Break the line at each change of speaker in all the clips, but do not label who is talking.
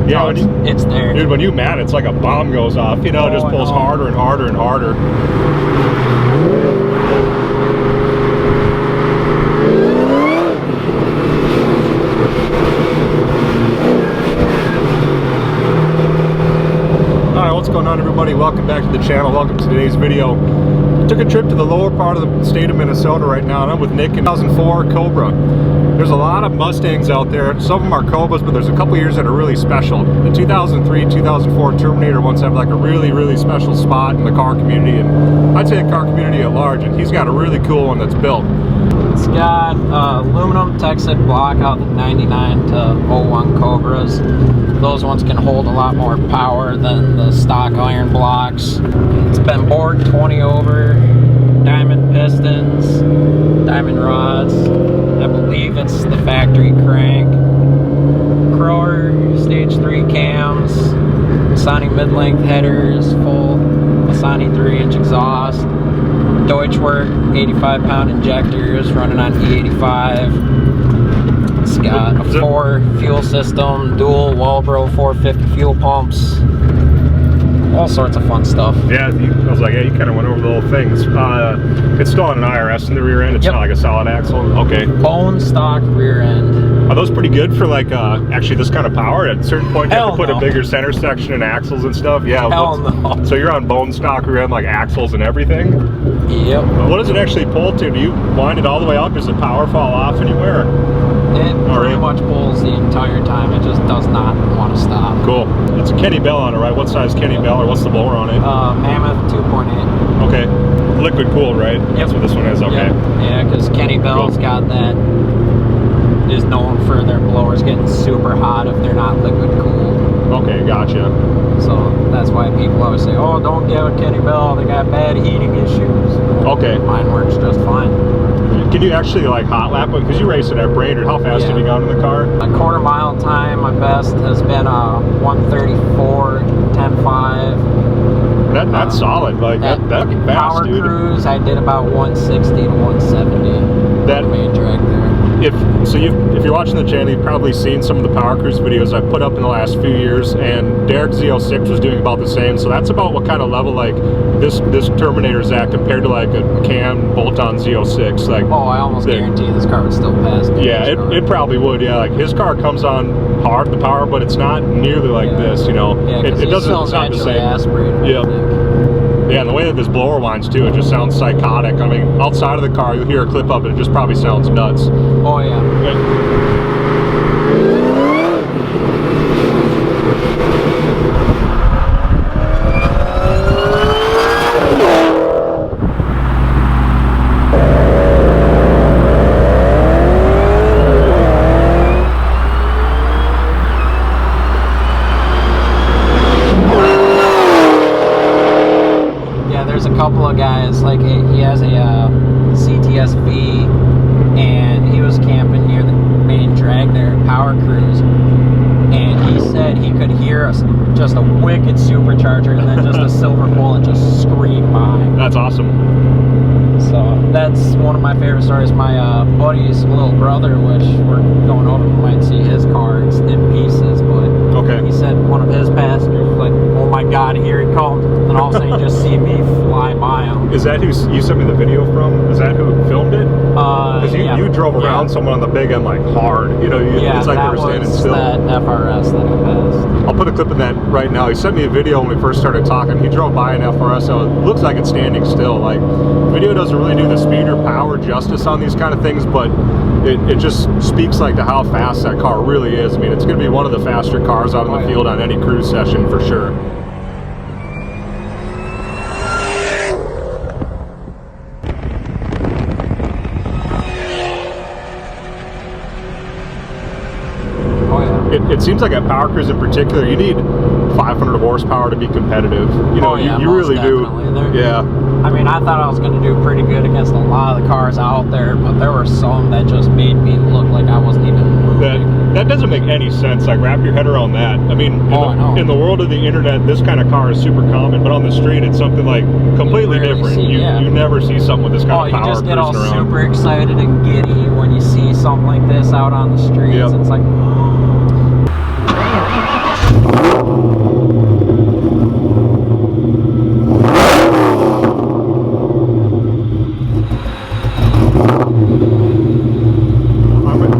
Yeah,
it's there.
Dude, when you mad, it's like a bomb goes off. You know, it just pulls harder and harder and harder. Alright, what's going on, everybody? Welcome back to the channel. Welcome to today's video. I took a trip to the lower part of the state of Minnesota right now, and I'm with Nick in 2004 Cobra. There's a lot of Mustangs out there. Some of them are Cobras, but there's a couple years that are really special. The 2003, 2004 Terminator ones have like a really, really special spot in the car community, and I'd say the car community at large, and he's got a really cool one that's built.
It's got aluminum Texas block out the 99 to 01 Cobras. Those ones can hold a lot more power than the stock iron blocks. It's been bored 20 over, diamond pistons, diamond rods. I believe it's the factory crank. Crower stage 3 cams, Masani mid-length headers, full Masani 3-inch exhaust. Deutschwerk 85-pound injectors running on E85. It's got a 4 fuel system, dual Walbro 450 fuel pumps. All sorts of fun stuff.
Yeah, I was like, yeah, you kind of went over the whole thing. It's still on an IRS in the rear end. It's not like a solid axle. Okay.
Bone stock rear end.
Are those pretty good for like actually this kind of power? At a certain point, you have to put a bigger center section and axles and stuff. Yeah.
Hell no.
So you're on bone stock rear end, like axles and everything.
Yep.
What does it actually pull to? Do you wind it all the way up? Does the power fall off anywhere?
It pretty much pulls the entire time. It just does not want to stop.
Cool. It's a Kenne Bell on it, right? What size Kenne Bell, or what's the blower on it?
Mammoth 2.8.
Okay. Liquid cooled, right? Yep. That's what this one is. Okay.
Yep. Yeah, because Kenne Bell's got that. Is known for their blowers getting super hot if they're not liquid cooled.
Okay, gotcha.
So that's why people always say, "Oh, don't get with Kenne Bell. They got bad heating issues."
Okay.
Mine works just fine.
Can you actually like hot lap it? Because you race it at Brainerd. How fast have you gone in the car?
A quarter mile time, my best has been 134, 10.5.
That's solid. Like that's fast,
power
dude.
cruise, I did about 160 to 170.
That
main drag there.
If you're watching the channel, you've probably seen some of the power cruise videos I've put up in the last few years, and Derek's Z06 was doing about the same. So that's about what kind of level like this Terminator's at compared to like a Cam bolt-on Z06. Like,
oh, I almost guarantee this car would still pass.
Yeah, it probably would. Yeah, like his car comes on hard the power, but it's not nearly like this. You know,
yeah,
it doesn't sound the same.
Yeah.
Yeah, and the way that this blower winds too, it just sounds psychotic. I mean, outside of the car, you'll hear a clip up, and it just probably sounds nuts.
Oh yeah. There's a couple of guys, like he has a CTS-V, and he was camping near the main drag there at Power Cruise, and he said he could hear just a wicked supercharger and then just a silver bullet just scream by.
That's awesome.
So that's one of my favorite stories. My buddy's little brother, which we're going over, we might see his car. It's in pieces, but he said one of his passengers was like, "Oh my God, here he comes!" And all of a sudden, you just see me fly by him.
Is that who you sent me the video from? Is that who filmed it? Because you drove around someone on the big end like hard. You know, it's like they were standing still.
That FRS that I passed.
I'll put a clip of that right now. He sent me a video when we first started talking. He drove by an FRS, so it looks like it's standing still. Like, video doesn't really do the speed or power justice on these kind of things, but it just speaks like to how fast that car really is. I mean, it's going to be one of the faster cars out in the field on any cruise session for sure. It seems like at Power Cruise in particular, you need 500 horsepower to be competitive. You know, you really do. Yeah.
I mean, I thought I was going to do pretty good against a lot of the cars out there, but there were some that just made me look like I wasn't even moving.
That doesn't make any sense. Like, wrap your head around that. I mean, in the world of the internet, this kind of car is super common, but on the street, it's something like completely different. You never see something with this kind of power.
You just get all
around.
super excited and giddy when you see something like this out on the streets. Yep. It's like,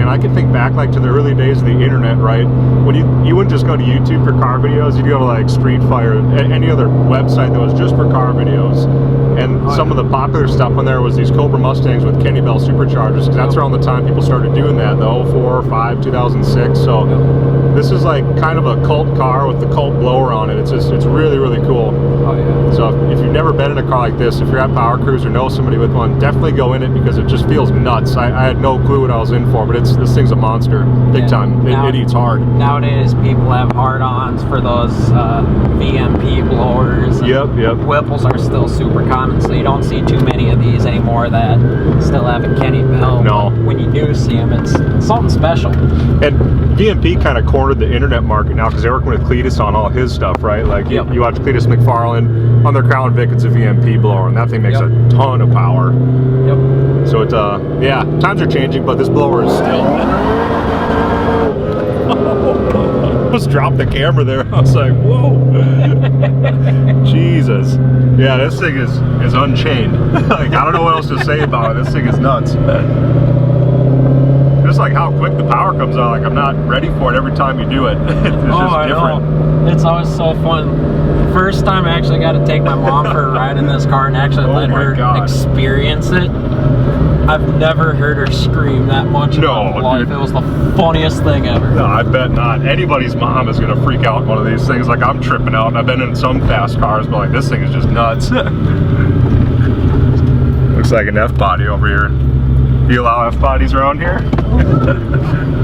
I can think back like to the early days of the internet, right? When you wouldn't just go to YouTube for car videos, you'd go to like Street Fighter, any other website that was just for car videos. And some of the popular stuff on there was these Cobra Mustangs with Kenne Bell Superchargers, because that's around the time people started doing that, the 04, 05, 2006. So this is like kind of a cult car with the cult blower on it. It's really, really cool.
Oh yeah.
So if you've never been in a car like this, if you're at Power Cruise or know somebody with one, definitely go in it, because it just feels nuts. I had no clue what I was in for, but this thing's a monster, big time. It eats hard.
Nowadays, people have hard-ons for those VMP blowers.
Yep.
Whipples are still super common, so you don't see too many of these anymore that still have a Kenne Bell.
No.
When you do see them, it's something special.
And VMP kind of cornered the internet market now, because they're working with Cletus on all his stuff, right? Like you watch Cletus McFarlane on their Crown Vic, it's a VMP blower, and that thing makes a ton of power.
Yep.
So it's yeah, times are changing, but this blower is still. Almost dropped the camera there. I was like, whoa. Jesus. Yeah, this thing is unchained. Like, I don't know what else to say about it. This thing is nuts. Just like how quick the power comes on. Like, I'm not ready for it every time you do it. It's just different.
It's always so fun. The first time I actually got to take my mom for a ride in this car and actually let her experience it. I've never heard her scream that much in my life. It was the funniest thing ever.
No, I bet not. Anybody's mom is going to freak out in one of these things. Like, I'm tripping out, and I've been in some fast cars, but like, this thing is just nuts. Looks like an F-body over here. Do you allow F-bodies around here?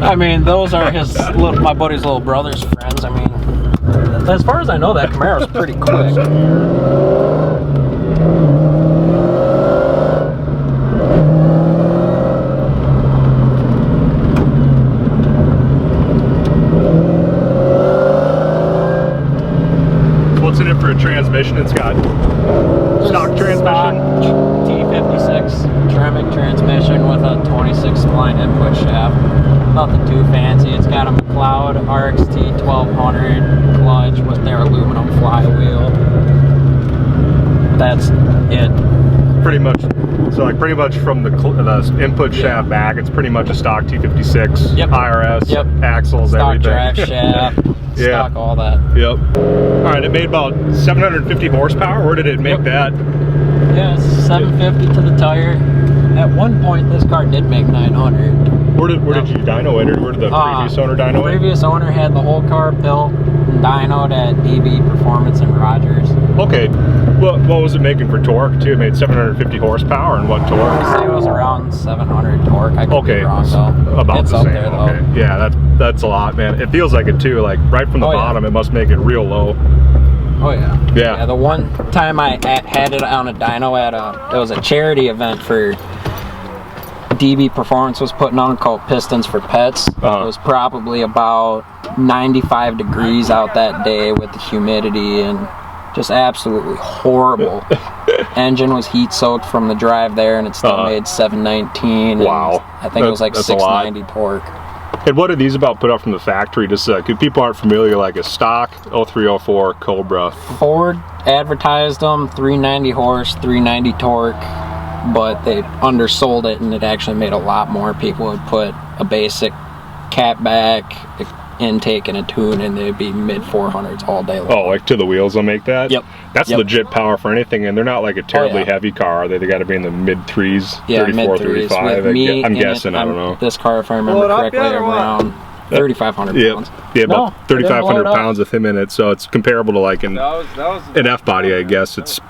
I mean, those are my buddy's little brother's friends. I mean, as far as I know, that Camaro's pretty quick.
What's in it for a transmission? It's got stock transmission.
Stock T56 ceramic transmission with a 26 spline input shaft. Nothing too fancy. It's got a McLeod RXT 1200 clutch with their aluminum flywheel. That's it.
Pretty much. So like pretty much from the input shaft back, it's pretty much a stock T56 IRS, axles,
stock
everything.
Drive shaft. Stock, all that.
Yep. All right, it made about 750 horsepower. Where did it make that?
Yeah, it's 750 to the tire. At one point, this car did make 900.
Where did you dyno it, or where did the previous owner dyno it?
The previous owner had the whole car built and dynoed at DBPerformance in Rogers.
Okay. What was it making for torque too? It made 750 horsepower, and what torque?
I say it was around 700 torque. I could be wrong though.
About
it's
the
up
same.
there though.
Okay. Yeah, that's a lot, man. It feels like it too. Like right from the bottom, it must make it real low.
Oh yeah. Yeah. The one time I had it on a dyno at it was a charity event for DBPerformance was putting on called Pistons For Pets. It was probably about 95 degrees out that day with the humidity and just absolutely horrible. engine was heat soaked from the drive there, and it still made 719.
Wow.
I think it was like 690 torque.
And what are these about put up from the factory? Just because people aren't familiar, like a stock 0304 Cobra.
Ford advertised them 390 horse, 390 torque, but they undersold it, and it actually made a lot more. People would put a basic catback intake and a tune, and they'd be mid 400s all day long.
Oh, like to the wheels will make that?
Yep.
That's legit power for anything, and they're not like a terribly heavy car, are they? They got to be in the mid threes, 34, 35. I'm guessing, I don't know.
This car, if I remember correctly, around 3,500 pounds.
Yeah, about 3,500 pounds with him in it, so it's comparable to like an F-body, I guess. It's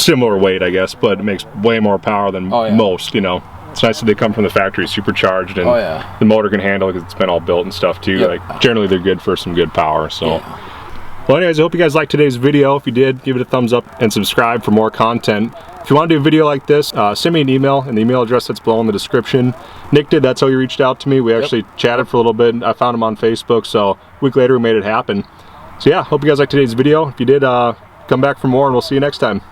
similar weight, I guess, but it makes way more power than most, you know. It's nice that they come from the factory supercharged, and the motor can handle it because it's been all built and stuff too. Like generally they're good for some good power. So well, anyways, I hope you guys liked today's video. If you did, give it a thumbs up and subscribe for more content. If you want to do a video like this, send me an email, and the email address that's below in the description. Nick did, that's how he reached out to me. We actually chatted for a little bit. I found him on Facebook, so a week later we made it happen. So yeah, hope you guys liked today's video. If you did, come back for more, and we'll see you next time.